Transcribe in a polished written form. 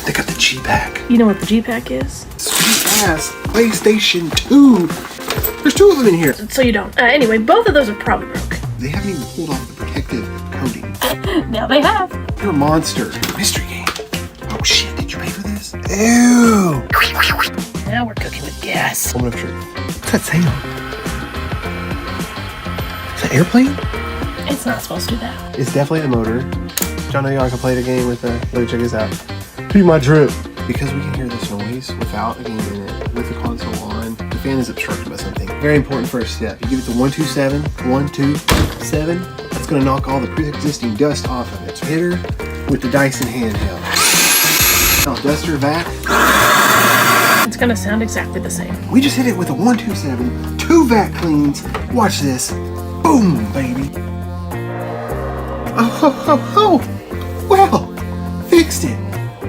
They got the G-Pack. You know what the G-Pack is? Sweet ass PlayStation 2. There's 2 of them in here. So you don't. Anyway, both of those are probably broke. They haven't even pulled off the protective coating. Now they have. You're a monster. Mystery game. Oh shit, did you pay for this? Ew. Now we're cooking with gas. Moment of truth. What's that sound? Is that airplane? It's not supposed to do that. It's definitely the motor. Y'all know y'all can play the game with the... Let me check this out. Be my drip. Because we can hear this noise without a game in it, with the console on, the fan is obstructed by something. Very important first step. You give it the 127, 127. That's going to knock all the pre-existing dust off of it. So hit her with the Dyson handheld. Now dust her vac. It's gonna sound exactly the same. We just hit it with a 127, 2 vac cleans. Watch this. Boom, baby. Oh, well, fixed it.